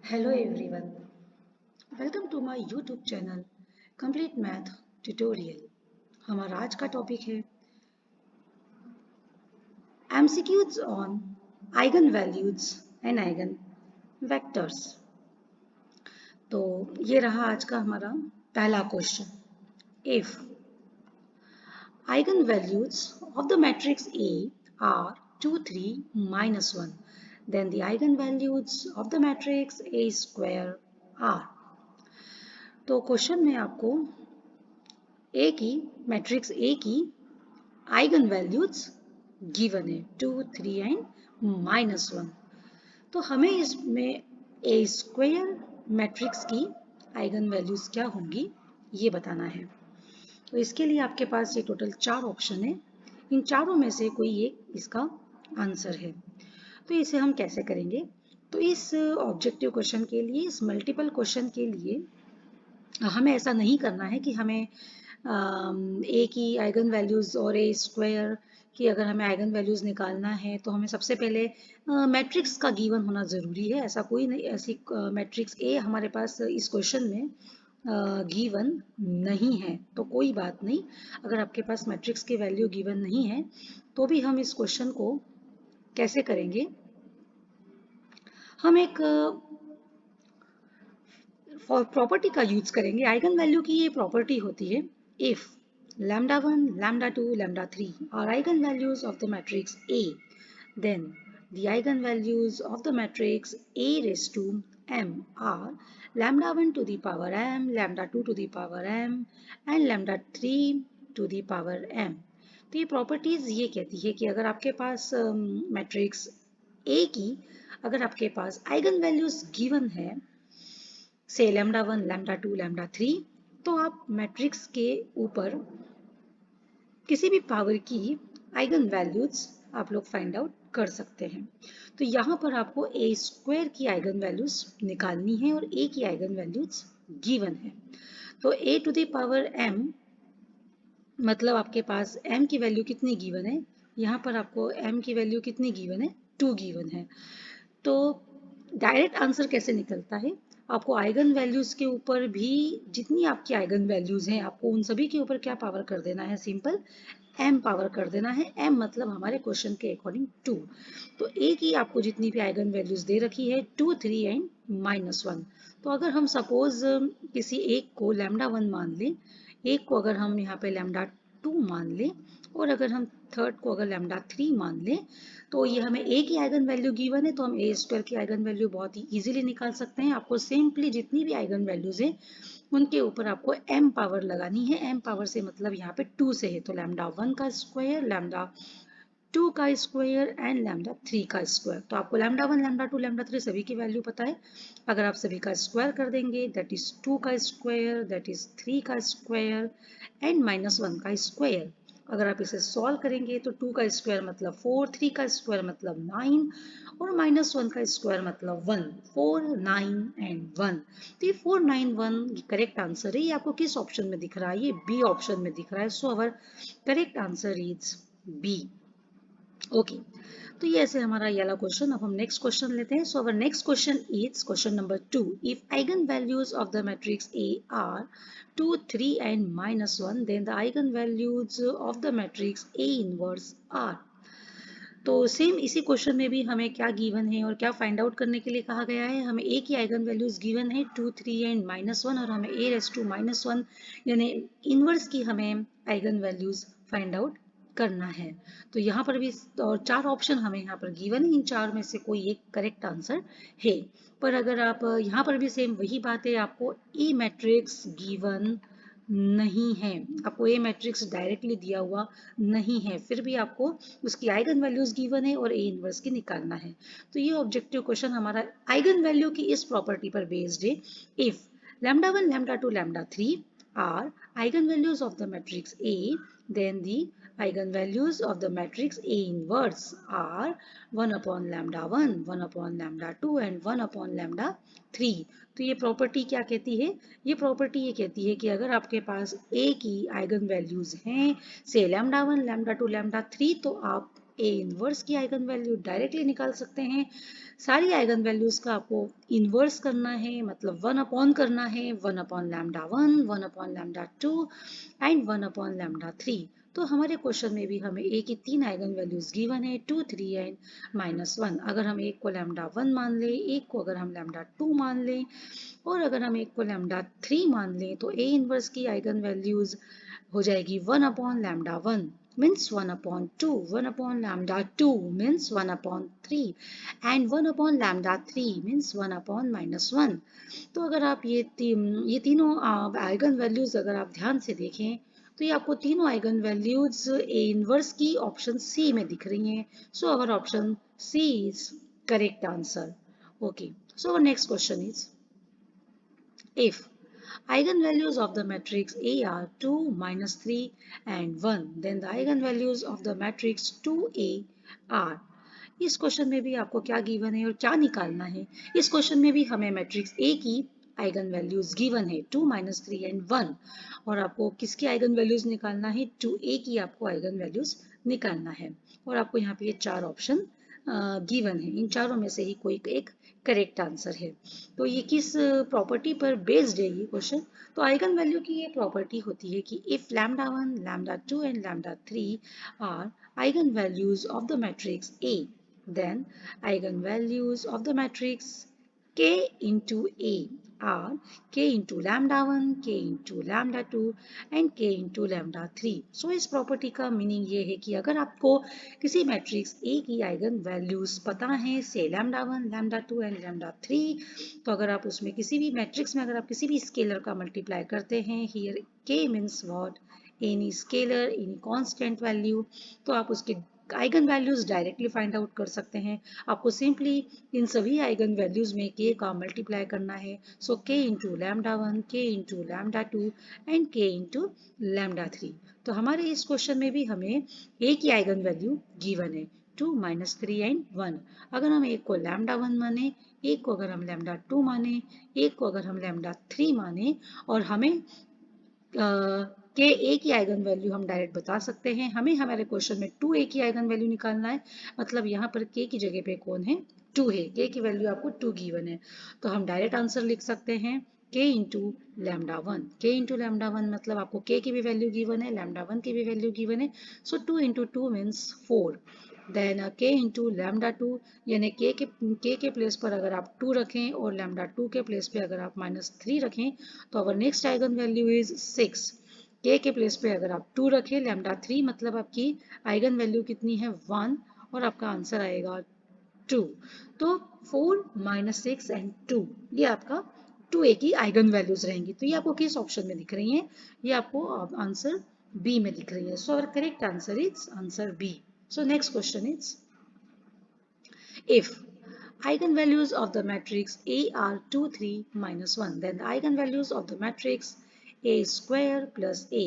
Hello everyone, welcome to my YouTube channel Complete Math Tutorial। हमारा आज का topic है MCQs on eigen values and eigen vectors. तो ये रहा आज का हमारा पहला question. If eigen values of the matrix A are 2, 3, -1, then the eigen values of the matrix A square are। तो क्वेश्चन में आपको ए की मैट्रिक्स ए की आइगन वैल्यूज गिवन है 2, 3 एंड -1। तो हमें इसमें ए स्क्वायर मैट्रिक्स की आइगन वैल्यूज क्या होंगी ये बताना है। तो इसके लिए आपके पास ये टोटल 4 ऑप्शन है, इन चारों में से कोई एक इसका आंसर है। तो इसे हम कैसे करेंगे? तो इस ऑब्जेक्टिव क्वेश्चन के लिए, इस मल्टीपल क्वेश्चन के लिए हमें ऐसा नहीं करना है कि हमें ए की आइगन वैल्यूज़ और ए स्क्वायर की अगर हमें आइगन वैल्यूज़ निकालना है तो हमें सबसे पहले मैट्रिक्स का गिवन होना ज़रूरी है। ऐसा कोई नहीं, ऐसी मैट्रिक्स ए हमारे पास इस क्वेश्चन में गिवन नहीं है। तो कोई बात नहीं, अगर आपके पास मैट्रिक्स की वैल्यू गिवन नहीं है तो भी हम इस क्वेश्चन को कैसे करेंगे, हम एक प्रॉपर्टी का यूज करेंगे। आइगन वैल्यू की ये प्रॉपर्टी होती है, if λ1, λ2, λ3 are eigenvalues of the matrix A, then the eigenvalues of the matrix A raised to m are λ1 to the power m, λ2 to the power m and λ3 to the power m। तो ये properties ये कहती है कि अगर आपके पास matrix A की अगर आपके पास आइगन वैल्यूज गिवन है से λ1, λ2, λ3, तो आप मैट्रिक्स के ऊपर किसी भी पावर की आइगन वैल्यूज आप लोग फाइंड आउट कर सकते हैं। तो यहाँ पर आपको ए स्क्वायर की आइगन वैल्यूज निकालनी है और ए की आइगन वैल्यूज गिवन है। तो ए टू द पावर m मतलब आपके पास m की वैल्यू कितनी गिवन है, यहाँ पर आपको m की वैल्यू कितनी गिवन है, 2 गिवन है। तो डायरेक्ट आंसर कैसे निकलता है, आपको आइगन वैल्यूज के ऊपर भी जितनी आपकी आइगन वैल्यूज हैं आपको उन सभी के ऊपर क्या पावर कर देना है, सिंपल m पावर कर देना है। m मतलब हमारे क्वेश्चन के अकॉर्डिंग 2। तो a की आपको जितनी भी आइगन वैल्यूज दे रखी है 2, 3 एंड -1। तो अगर हम सपोज किसी एक को λ1 मान लें, एक को अगर हम यहाँ पे λ2 मान लें और अगर हम थर्ड को अगर λ3 मान लें, तो ये हमें a की आइगन वैल्यू गिवन है तो हम a स्क्वायर की आइगन वैल्यू बहुत ही इजीली निकाल सकते हैं। आपको सिंपली जितनी भी आइगन वैल्यूज है उनके ऊपर आपको m पावर लगानी है। m पावर से मतलब यहाँ पे 2 से है, तो λ1 का स्क्वायर, λ2 का स्क्वायर एंड λ3 का स्क्वायर। तो आपको λ1, λ2, λ3 सभी की वैल्यू पता है। अगर आप सभी का स्क्वायर कर देंगे दैट इज 2 का स्क्वायर, दैट इज 3 का स्क्वायर एंड -1 का स्क्वायर। अगर आप इसे सॉल्व करेंगे तो 2 का स्क्वायर मतलब 4, 3 का स्क्वायर मतलब 9 और -1 का स्क्वायर मतलब 1, 4, 9 एंड 1। तो ये 4, 9, 1 करेक्ट आंसर है। ये आपको किस ऑप्शन में दिख रहा है, ये बी ऑप्शन में दिख रहा है। So our correct answer is B. Okay, तो ये ऐसे हमारा ये वाला क्वेश्चन। अब हम नेक्स्ट क्वेश्चन लेते हैं। So our next question is question number 2। If eigen values of the matrix A are 2, 3 and -1, then the eigen values of the matrix A inverse are. तो सेम इसी क्वेश्चन में भी हमें क्या गिवन है और क्या फाइंड आउट करने के लिए कहा गया है। हमें ए की आइगन वैल्यूज गिवन है 2, 3 एंड -1 और हमें ए रेस टू -1 यानी इनवर्स की हमें आइगन वैल्यूज फाइंड आउट करना है। तो यहाँ पर भी और 4 ऑप्शन हमें यहाँ पर गिवन है, इन 4 में से कोई एक करेक्ट आंसर है। पर अगर आप यहाँ पर भी सेम वही बात है, आपको ए मैट्रिक्स गिवन नहीं है, आपको ए मैट्रिक्स डायरेक्टली दिया हुआ नहीं है, फिर भी आपको उसकी आइगन वैल्यूज गिवन है और ए इनवर्स की निकालना है। तो ये ऑब्जेक्टिव क्वेश्चन हमारा आइगन वैल्यू की इस प्रॉपर्टी पर बेस्ड है। If λ1, λ2, λ3 are eigenvalues of the matrix A, then the eigenvalues of the matrix A inverse are 1 upon λ1, 1 upon λ2 and 1 upon λ3। तो ये प्रॉपर्टी क्या कहती है, ये प्रॉपर्टी ये कहती है कि अगर आपके पास A की आइगन वैल्यूज हैं से λ1, λ2, λ3, तो आप ए इनवर्स की आइगन वैल्यू डायरेक्टली निकाल सकते हैं। सारी आइगन वैल्यूज का आपको इनवर्स करना है, मतलब 1 अपॉन करना है, 1 upon lambda 1, 1 upon lambda 2 and 1 upon lambda 3। तो हमारे क्वेश्चन में भी हमें ए की 3 आइगन वैल्यूज गिवन है, 2, 3 एंड -1। अगर हम एक को लैम्डा 1 मान लें, एक को अगर हम लैम्डा 2 मान लें और अगर हम एक को लैम्डा 3 मान लें, तो ए इनवर्स की आइगन वैल्यूज हो जाएगी 1 upon lambda 1 means 1 upon 2, 1 upon lambda 2 means 1 upon 3 and 1 upon lambda 3 means 1 upon -1। तो अगर आप ये तीनों आइगन वैल्यूज अगर आप ध्यान से देखें तो ये आपको तीनों आइगन वैल्यूज ए इनवर्स की ऑप्शन सी में दिख रही हैं। So our option C is correct answer. Okay, so our next question is if eigenvalues of the matrix A are 2, -3 and 1, then the eigenvalues of the matrix 2A are। इस question में भी आपको क्या given है और क्या निकालना है। इस क्वेश्चन में भी हमें मैट्रिक्स ए की आइगन वैल्यूज गिवन है 2, -3 एंड 1 और आपको किसकी आइगन वैल्यूज निकालना है, 2a की आपको आइगन वैल्यूज निकालना है और आपको यहाँ पे ये 4 ऑप्शन गिवन है। इन चारों में से ही कोई एक करेक्ट आंसर है। तो ये किस प्रॉपर्टी पर बेस्ड है ये क्वेश्चन, तो आइगन वैल्यू की ये प्रॉपर्टी होती है कि if lambda 1, lambda 2 and lambda 3 are eigen values of the matrix A, then eigenvalues of the matrix K into A are K into lambda 1, K into lambda 2 and K into lambda 3। So इस property का meaning ये है कि अगर आपको किसी matrix A की eigen values पता है, से लैम्डा 1, लैम्डा 2 एंड लैम्डा 3, तो अगर आप उसमें किसी भी मैट्रिक्स में अगर आप किसी भी स्केलर का मल्टीप्लाई करते हैं, here K means what, any scalar, any constant value, तो आप उसके eigen values directly find out कर सकते हैं। आपको सिंपली इन सभी आइगन वैल्यूज में के का मल्टीप्लाई करना है। सो के इंटू लैम्डा 1, के इंटू लैम्डा 2 एंड के इंटू लैम्डा 3। तो हमारे इस क्वेश्चन में भी हमें ए की आइगन वैल्यू गिवन है 2, -3 एंड 1। अगर हम एक को लैम्डा 1 माने, एक को अगर हम लैम्डा 2 माने, एक को अगर हम लैम्डा 3 माने और हमें के ए की आइगन वैल्यू हम डायरेक्ट बता सकते हैं। हमें हमारे क्वेश्चन में 2a की आइगन वैल्यू निकालना है, मतलब यहाँ पर k की जगह पे कौन है, 2 है। k की वैल्यू आपको 2 गिवन है, तो हम डायरेक्ट आंसर लिख सकते हैं k into lambda 1। k into lambda 1 मतलब आपको k की भी वैल्यू गिवन है, लैम्डा 1 की भी वैल्यू गिवन है। So 2 into 2 means 4। Then k into lambda 2, यानी k के प्लेस पर अगर आप 2 रखें और लैम्डा 2 के प्लेस पे अगर आप -3 रखें, तो our next eigen value is 6। k के प्लेस पे अगर आप 2 रखें, लैम्डा 3 मतलब आपकी आइगन वैल्यू कितनी है, 1 और आपका आंसर आएगा 2। तो 4, -6 एंड 2 ये आपका 2a की आइगन वैल्यूज रहेंगी। तो ये आपको किस ऑप्शन में दिख रही हैं, ये आपको आंसर बी में दिख रही है। So our correct answer is answer B. So next question is if eigenvalues of the matrix A are 2, 3, -1, then the eigenvalues of the matrix A square plus A।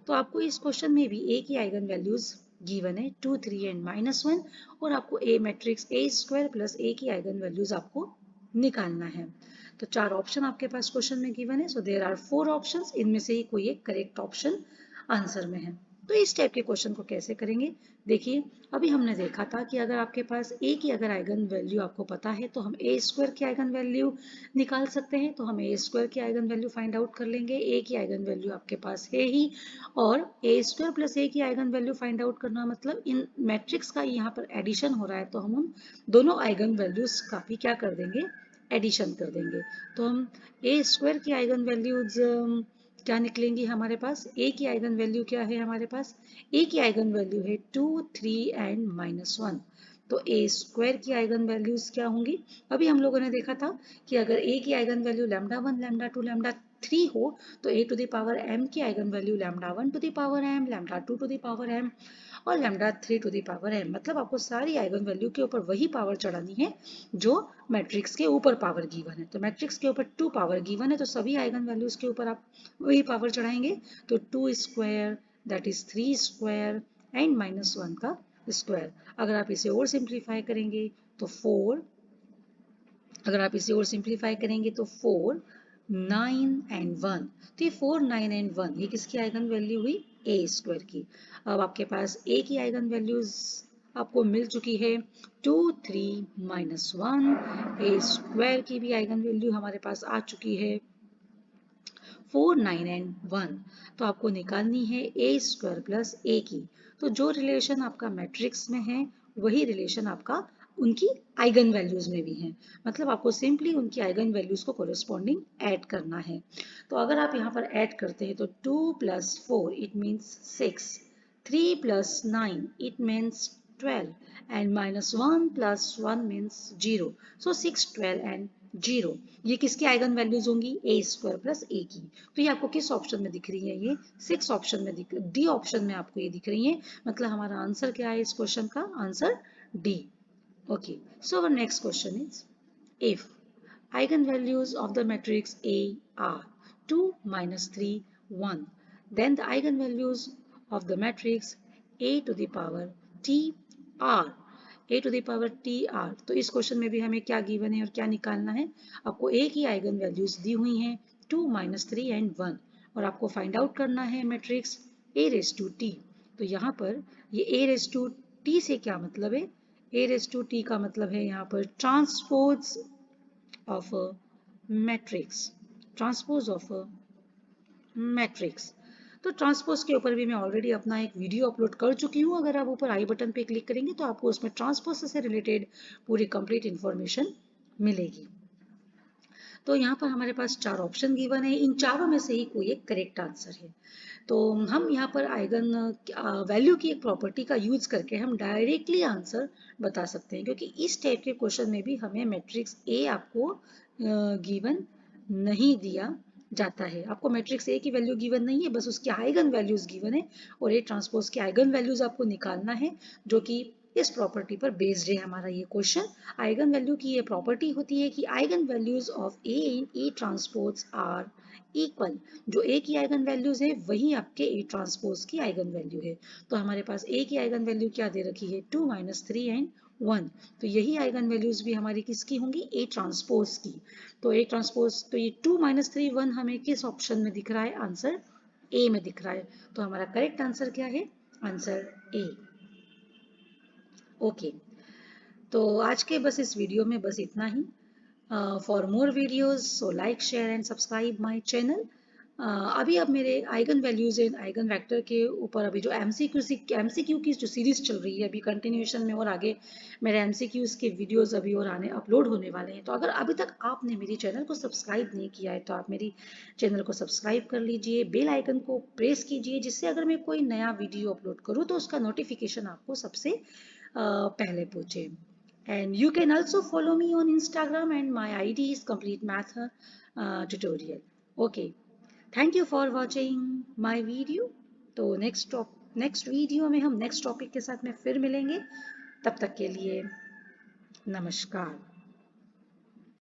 तो आपको इस क्वेश्चन में भी A की आइगन वैल्यूज गिवन है 2, 3 and -1 और आपको A matrix A square plus A की आइगन वैल्यूज आपको निकालना है। तो 4 ऑप्शन आपके पास क्वेश्चन में गिवन है। सो देयर आर 4 ऑप्शंस, इनमें से ही कोई एक करेक्ट ऑप्शन आंसर में है। तो इस टाइप के क्वेश्चन को कैसे करेंगे, देखिए अभी हमने देखा था कि अगर आपके पास a की अगर आइगन वैल्यू आपको पता है तो हम a स्क्वायर की आइगन वैल्यू निकाल सकते हैं। तो हम a स्क्वायर की आइगन वैल्यू फाइंड आउट कर लेंगे। a की आइगन वैल्यू आपके पास है ही, और a स्क्वायर प्लस a की आइगन वैल्यू फाइंड आउट करना मतलब इन मैट्रिक्स का यहाँ पर एडिशन हो रहा है, तो हम उन दोनों आइगन वैल्यूज का भी क्या कर देंगे, एडिशन कर देंगे। तो हम a स्क्वायर की आइगन वैल्यूज क्या निकलेंगी हमारे पास, a की आइगन वैल्यू क्या है हमारे पास, a की आइगन वैल्यू है 2, 3 एंड -1। तो a स्क्वायर की आइगन वैल्यूज क्या होंगी, अभी हम लोगों ने देखा था कि अगर a की eigen value lambda 1, lambda 2, lambda 3 हो तो a to the power m की eigen value lambda 1 to the power m, lambda 2 to the power m और lambda 3 to the power m। मतलब आपको सारी आइगन वैल्यू के ऊपर वही पावर चढ़ानी है जो मैट्रिक्स के ऊपर पावर गिवन है। तो मैट्रिक्स के ऊपर 2 पावर गिवन है, तो सभी आइगन वैल्यूज के ऊपर आप वही पावर चढ़ाएंगे। तो 2 square that is 3 square and -1 का स्क्वायर। अगर आप इसे और सिंप्लीफाई करेंगे तो 4, अगर आप इसे और सिंप्लीफाई करेंगे तो 4, 9 एंड 1। तो ये 4, 9 एंड 1 ये किसकी आइगन वैल्यू हुई, a स्क्वायर की। अब आपके पास a की आइगन वैल्यूज आपको मिल चुकी है 2 3 -1। ए स्क्वायर की भी आइगन वैल्यू हमारे पास आ चुकी है 4 9 एंड 1। तो आपको निकालनी है ए स्क्वायर प्लस ए की। तो जो रिलेशन आपका मैट्रिक्स में है वही रिलेशन आपका उनकी आइगन वैल्यूज में भी है। मतलब आपको सिंपली उनकी आइगन वैल्यूज को कोरिस्पॉन्डिंग ऐड करना है। तो अगर आप यहाँ पर ऐड करते हैं तो 2 + 4 it means 6, 3 + 9 it means 12, and -1 + 1 means 0. So 6 12 and 0 ये किसकी आइगन वैल्यूज होंगी? ए स्क्वायर प्लस ए की। तो ये आपको किस ऑप्शन में दिख रही है? ये 6 ऑप्शन में दिख, डी ऑप्शन में आपको ये दिख रही है। मतलब हमारा आंसर क्या है इस क्वेश्चन का? Answer D. Okay, so our next question is if eigenvalues of the matrix A are 2 -3 1, then the eigenvalues of the matrix A to the power T are A to the power T are। तो इस question में भी हमें क्या given है और क्या निकालना है? आपको A की आइगन वैल्यूज दी हुई हैं 2 -3 एंड 1, और आपको फाइंड आउट करना है matrix A raise to T। तो यहाँ पर ये A रेज टू T से क्या मतलब है? A रेज टू T का मतलब है यहाँ पर transpose of a matrix, transpose of a matrix. तो ट्रांसपोज के ऊपर भी मैं ऑलरेडी अपना एक वीडियो अपलोड कर चुकी हूँ। अगर आप ऊपर आई बटन पे क्लिक करेंगे तो आपको उसमें ट्रांसपोज से रिलेटेड पूरी कंप्लीट इंफॉर्मेशन मिलेगी। तो यहाँ पर हमारे पास 4 ऑप्शन गिवन है, इन चारों में से ही कोई एक करेक्ट आंसर है। तो हम यहाँ पर आइगन वैल्यू की एक प्रॉपर्टी का यूज करके हम डायरेक्टली आंसर बता सकते हैं, क्योंकि इस टाइप के क्वेश्चन में भी हमें मैट्रिक्स ए आपको गिवन नहीं दिया जाता है। आपको मैट्रिक्स ए की वैल्यू गिवन नहीं है, बस उसकी आइगन वैल्यूज गिवन है, और ए ट्रांसपोज की आइगन वैल्यूज आपको निकालना है, जो कि इस प्रॉपर्टी पर बेस्ड है हमारा ये क्वेश्चन। आइगन वैल्यू की ये प्रॉपर्टी होती है कि eigen values of A and A transpose are equal. जो ए की आइगन वैल्यूज है वही आपके ए ट्रांसपोज की आइगन वैल्यू है। तो हमारे पास ए की आइगन वैल्यू क्या दे रखी है? 2 -3 एंड 1। तो यही आइगन वैल्यूज भी हमारी किसकी होंगी? ए ट्रांसपोज की। तो ए ट्रांसपोज, तो ये 2 -3 1 हमें किस ऑप्शन में दिख रहा है? आंसर ए में दिख रहा है। तो हमारा करेक्ट आंसर क्या है? Answer A. ओके, तो आज के बस इस वीडियो में बस इतना ही। For more videos so like share and subscribe my channel. अभी अब मेरे eigenvalues and eigenvector के ऊपर अभी जो एमसीक्यू की जो सीरीज चल रही है अभी कंटिन्यूएशन में, और आगे मेरे एमसीक्यूज के वीडियोस अभी और आने अपलोड होने वाले हैं। तो अगर अभी तक आपने मेरी चैनल को सब्सक्राइब नहीं किया है तो आप मेरी चैनल को सब्सक्राइब कर लीजिए, बेल आइकन को प्रेस कीजिए, जिससे अगर मैं कोई नया वीडियो अपलोड करूँ तो उसका नोटिफिकेशन आपको सबसे पहले पहुंचे। And you can also follow me on Instagram, and my ID is Complete Math Tutorial. Okay, thank you for watching my video. तो नेक्स्ट वीडियो में हम नेक्स्ट टॉपिक के साथ में फिर मिलेंगे। तब तक के लिए नमस्कार।